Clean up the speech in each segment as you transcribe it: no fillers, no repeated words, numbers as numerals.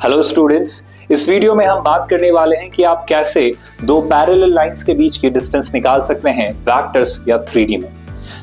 Hello students, इस video में हम बात करने वाले हैं कि आप कैसे दो पैरेलल लाइंस के बीच की डिस्टेंस निकाल सकते हैं वेक्टर्स या 3D में।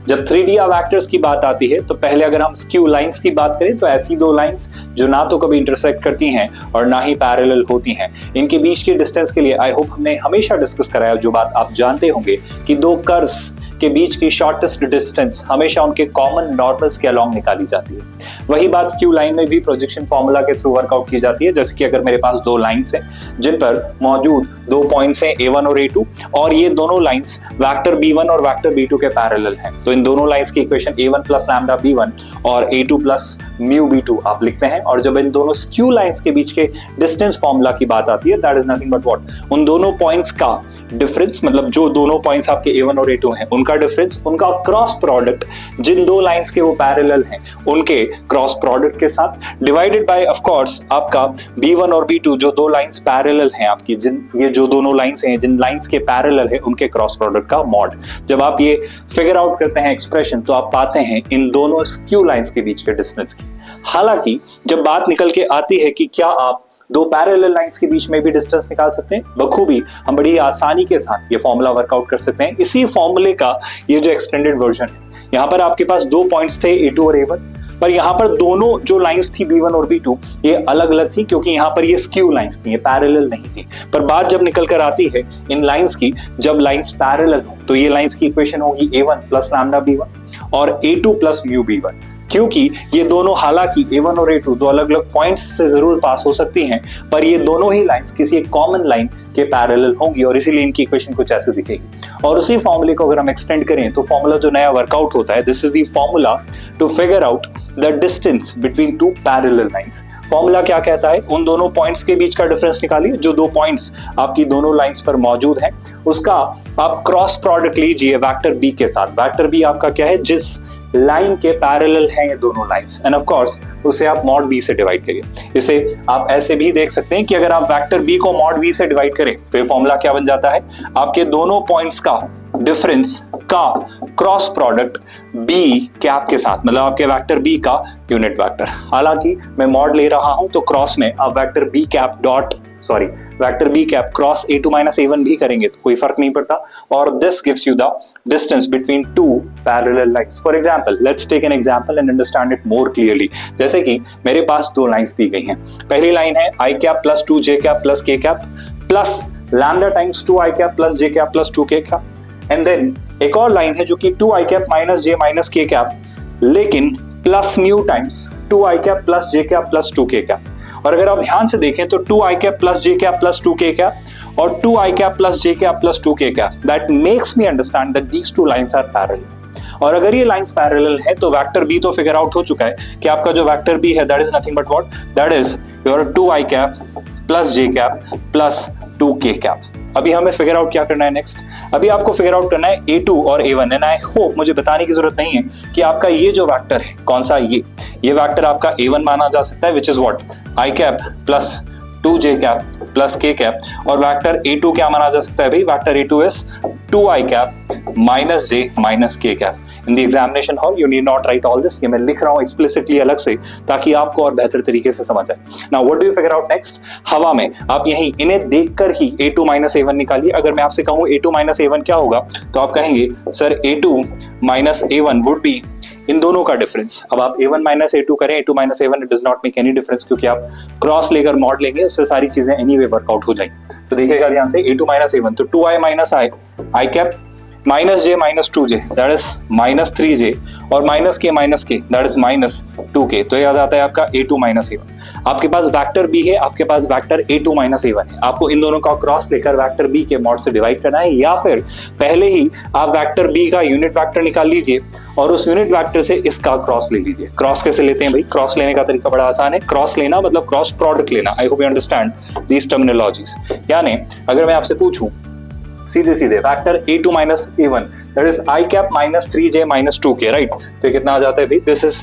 जब 3D या वेक्टर्स की बात आती है तो पहले अगर हम स्क्यू लाइंस की बात करें तो ऐसी दो लाइंस जो ना तो कभी इंटरसेक्ट करती हैं और ना ही पैरेलल होती हैं, इनके बीच की डिस्टेंस के लिए आई होप हमने हमेशा डिस्कस कराया जो बात आप जानते होंगे कि दो कर्व्स के बीच की शॉर्टेस्ट डिस्टेंस हमेशा उनके कॉमन नॉर्मल्स के अलोंग निकाली जाती है। वही बात स्क्यू लाइन में भी प्रोजेक्शन फॉर्मूला के थ्रू वर्कआउट की जाती है। जैसे कि अगर मेरे पास दो लाइंस हैं जिन पर मौजूद दो पॉइंट्स हैं A1 और A2 और ये दोनों लाइंस वेक्टर B1 और वेक्टर B2 के पैरेलल हैं, तो इन दोनों लाइंस की equation A1 plus lambda B1 और A2 प्लस म्यू B2 आप लिखते हैं। और जब इन दोनों स्क्यू लाइंस के बीच के डिस्टेंस फॉर्मूला की बात आती है, that is nothing but what, उन दोनों पॉइंट्स का डिफरेंस, मतलब जो दोनों पॉइंट्स आपके A1 और A2 हैं उनका डिफरेंस, उनका क्रॉस प्रोडक्ट जिन दो लाइंस के वो पैरेलल हैं उनके क्रॉस प्रोडक्ट के साथ डिवाइडेड बाय ऑफ कोर्स आपका B1 और B2 जो दो लाइंस पैरेलल हैं आपकी, जिन ये जो दोनों लाइंस हैं जिन लाइंस के पैरेलल है उनके क्रॉस प्रोडक्ट का मॉड। जब आप ये फिगर आउट करते हैं एक्सप्रेशन तो आप पाते हैं इन दोनों स्क्यू लाइंस के बीच के डिस्टेंस की। हालांकि जब बात निकल के आती है कि क्या आप दो पैरेलल लाइंस के बीच में भी डिस्टेंस निकाल सकते हैं, बखूबी हम बड़ी आसानी के साथ ये फॉर्मूला वर्कआउट कर सकते हैं। इसी फॉर्मूले का ये जो एक्सटेंडेड वर्जन है, यहाँ पर आपके पास दो पॉइंट्स थे A2 और A1, पर यहाँ पर दोनों जो लाइंस थी B1 और B2 ये अलग अलग थी क्योंकि यहाँ पर ये स्क्यू लाइंस थी, ये पैरेलल नहीं थी। पर बात जब निकल कर आती है इन लाइंस की, जब लाइंस पैरेलल हो तो ये लाइंस की इक्वेशन होगी A1 प्लस लैम्डा B1 और A2 प्लस म्यू B1। क्योंकि ये दोनों, हालांकि A1 और A2 दो अलग अलग पॉइंट्स से जरूर पास हो सकती हैं, पर ये दोनों ही लाइंस किसी एक कॉमन लाइन के पैरेलल होंगी और इसीलिए इनकी इक्वेशन कुछ ऐसे दिखेगी। और उसी फॉर्मूले को अगर हम एक्सटेंड करें तो फॉर्मूला जो नया वर्कआउट होता है, this is the formula to figure out the distance between two parallel lines. Formula क्या कहता है, उन दोनों पॉइंट्स के बीच का डिफरेंस निकालिए, जो दो पॉइंट्स आपकी दोनों लाइंस पर मौजूद हैं उसका आप क्रॉस प्रोडक्ट लीजिए वेक्टर बी के साथ। वेक्टर बी आपका क्या है, जिस लाइन के पैरेलल हैं ये दोनों लाइंस, एंड ऑफ कोर्स उसे आप मॉड बी से डिवाइड करिए। इसे आप ऐसे भी देख सकते हैं कि अगर आप वेक्टर बी को मॉड बी से डिवाइड करें तो ये फॉर्मूला क्या बन जाता है, आपके दोनों पॉइंट्स का डिफरेंस का क्रॉस प्रोडक्ट बी कैप के साथ, मतलब आपके वेक्टर बी का यूनिट वेक्टर। हालांकि मैं मॉड ले रहा हूं तो क्रॉस में आप vector B cap dot vector B cap cross A2 minus A1 भी करेंगे तो कोई फर्क नहीं पड़ता। और this gives you the distance between two parallel lines. For example, let's take an example and understand it more clearly. जैसे कि मेरे पास दो लाइंस दी गई हैं। पहली लाइन है I cap plus 2J cap plus K cap plus lambda times 2I cap plus J cap plus 2K cap. And then एक और लाइन है जो कि 2I cap minus J minus K cap, लेकिन plus mu times 2I cap plus J cap plus 2K cap. और अगर आप ध्यान से देखें तो 2I cap plus J cap plus 2K cap और 2I cap plus J cap plus 2K cap, that makes me understand that these two lines are parallel. और अगर ये लाइंस पैरेलल है तो वेक्टर बी तो फिगर आउट हो चुका है कि आपका जो वेक्टर बी है that is nothing but what, that is your 2I cap plus J cap plus 2K cap. अभी हमें फिगर आउट क्या करना है नेक्स्ट, अभी आपको फिगर आउट करना है A2 और A1। एंड आई होप मुझे बताने की जरूरत नहीं है कि आपका ये जो वेक्टर है कौन सा, ये वेक्टर आपका A1 माना जा सकता है, which is what I cap plus 2J cap plus K cap. और वेक्टर A2 क्या माना जा सकता है भाई, vector A2 is 2I cap minus J minus K cap. In the examination hall you need not right all this, ये मैं लिख रहा हूं एक्सप्लिसिटली अलग से ताकि आपको और बेहतर तरीके से समझ आए। Now what do you figure out next, हवा में आप यही इन्हें देखकर ही A2 माइनस A1 निकालिए। अगर मैं आपसे कहूं A2 माइनस A1 क्या होगा तो आप कहेंगे sir A2 minus A1 would be in दोनों का डिफरेंस। अब आप A1 माइनस A2 करें, A2 minus A1, it does not make any difference क्योंकि आप क्रॉस लेकर मॉड लेंगे, उससे सारी चीजें एनीवे वर्कआउट हो जाएंगी। तो देखिएगा ध्यान से, A2 माइनस A1 तो 2I minus I cap minus J minus 2J that is minus 3J और minus K that is minus 2K। तो ये आ जाता है आपका A2 माइनस A1। आपके पास वेक्टर B है, आपके पास वेक्टर A2 माइनस A1 है। आपको इन दोनों का क्रॉस लेकर वेक्टर B के मॉड से डिवाइड करना है, या फिर पहले ही आप वेक्टर B का यूनिट वेक्टर निकाल लीजिए और उस यूनिट वेक्टर से इसका क्रॉस ले लीजिए। क्रॉस कैसे लेते हैं भाई, क्रॉस लेने का तरीका बड़ा आसान है। क्रॉस लेना मतलब क्रॉस प्रोडक्ट लेना। I hope you understand these terminologies. यानी अगर मैं आपसे पूछूं सीधे सीधे vector A2 minus A1 that is I cap minus 3J minus 2K, right. तो ये कितना आ जाता है भाई, this is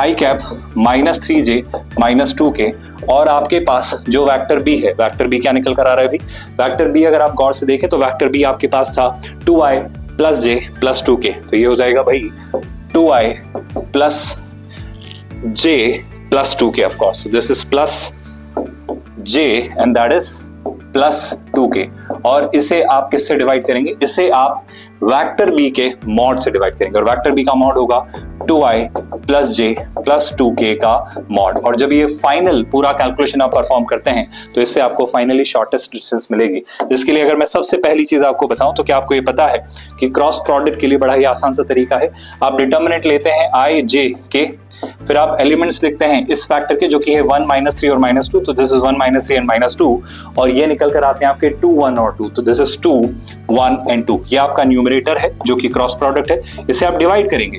I cap minus 3J minus 2K। और आपके पास जो वेक्टर B है, वेक्टर B क्या निकल कर आ रहा है भाई, वेक्टर B अगर आप गौर से देखें तो वेक्टर B आपके पास था 2I plus J plus 2K। तो ये हो जाएगा भाई 2I plus J plus 2K of course. This is plus j and that is plus 2k, और इसे आप किससे डिवाइड करेंगे, इसे आप वेक्टर b के मॉड से डिवाइड करेंगे, और वेक्टर b का मॉड होगा 2i plus j plus 2k का मॉड। और जब ये फाइनल पूरा कैलकुलेशन आप परफॉर्म करते हैं तो इससे आपको फाइनली शॉर्टेस्ट डिस्टेंस मिलेगी। जिसके लिए अगर मैं सबसे पहली चीज आपको बताऊं तो क्या आपको ये पता है कि क्रॉस प्रोडक्ट के लिए बड़ा ही आसान सा तरीका है। आप डिटर्मिनेंट लेते हैं i j के, फिर आप एलिमेंट्स लिखते हैं इस फैक्टर के जो कि है 1 -3 और -2, तो दिस इज 1 -3 एंड -2, और ये निकल कर आते हैं आपके 2 1 और 2, तो दिस इज 2 1 एंड 2। ये आपका न्यूमरेटर है जो कि क्रॉस प्रोडक्ट है, इसे आप डिवाइड करेंगे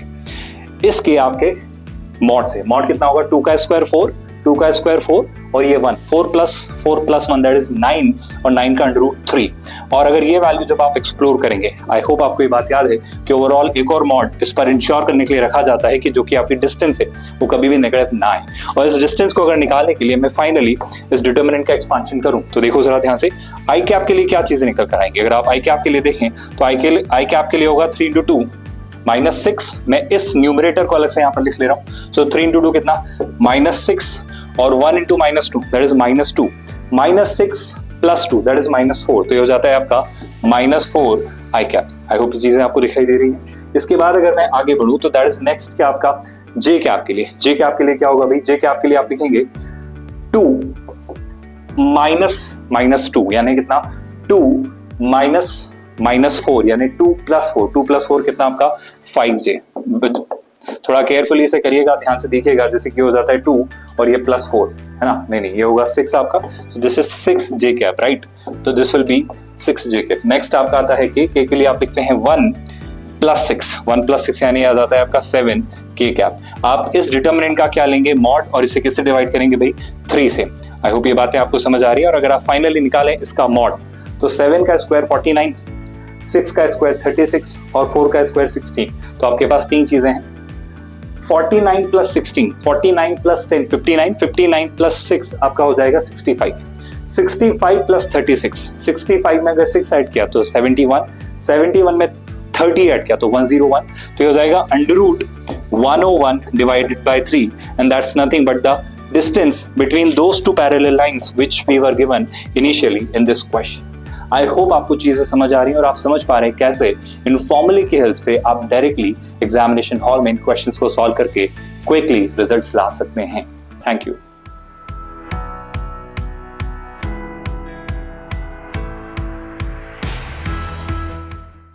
इसके आपके मॉड से। मॉड कितना होगा, 2 का स्क्वायर 4, 2 का स्क्वायर 4 और ये 1, 4 प्लस 1 दैट इज 9, और 9 का √3। और अगर ये वैल्यू जब आप एक्सप्लोर करेंगे, आई होप आपको ये बात याद है कि ओवरऑल एक और मॉड इस पर इंश्योर करने के लिए रखा जाता है कि जो कि आपकी डिस्टेंस है वो कभी भी नेगेटिव ना आए। और इस डिस्टेंस को अगर निकालने के लिए मैं फाइनली इस डिटर्मिनेंट का एक्सपांशन करूं तो देखो जरा ध्यान से, आई कैप के लिए क्या चीजें निकल कर आएंगे। अगर आप आई कैप के लिए देखें तो आई कैप के लिए होगा 3 × 2 -6। मैं इस न्यूमरेटर को अलग से यहाँ पर लिख ले रहा हूँ, सो 3 × 2 कितना, -6, और 1 × -2 दैट इज -2, -6 + 2 दैट इज -4, तो ये हो जाता है आपका -4 आई कैप। आई होप ये चीजें आपको दिखाई दे रही है। इसके बाद अगर मैं आगे बढ़ूं तो दैट इज नेक्स्ट क्या आपका जे कैप के लिए। जे कैप के लिए क्या होगा भाई, जे कैप के लिए आप लिखेंगे 2 -2 यानी कितना, 2 -4 यानी 2 + 4, 2 + 4 कितना आपका 5j। थोड़ा केयरफुली इसे करिएगा, ध्यान से देखिएगा, जैसे कि हो जाता है 2 और ये +4 है ना, नहीं ये होगा 6 आपका, तो this is 6j cap right, तो this will be 6j cap. Next आपका आता है के लिए आप लिखते हैं 1 + 6 यानी आ जाता है आपका 7k कैप। आप इस डिटर्मिनेंट का क्या लेंगे, मॉड, और इसे किससे डिवाइड करेंगे भाई, 3 से। आई होप ये बातें आपको समझ आ रही है। और अगर आप फाइनली निकालें इसका मॉड तो 7 का स्क्वायर 49, 6 का स्क्वायर 36 और 4 का स्क्वायर 16, तो आपके पास तीन चीजें हैं, 49 + 16, 49 + 10 59, 59 + 6 आपका हो जाएगा 65, 65 + 36, 65 में अगर 6 ऐड किया तो 71, 71 में 30 ऐड किया तो 101, तो ये हो जाएगा √101 divided by 3, and that's nothing but the distance between those two parallel lines which we were given initially in this question. I hope आपको चीजें समझ आ रही हैं और आप समझ पा रहे हैं कैसे इन फॉर्मूले की हेल्प से आप डायरेक्टली एग्जामिनेशन हॉल में इन क्वेश्चंस को सॉल्व करके क्विकली रिजल्ट्स ला सकते हैं। Thank you.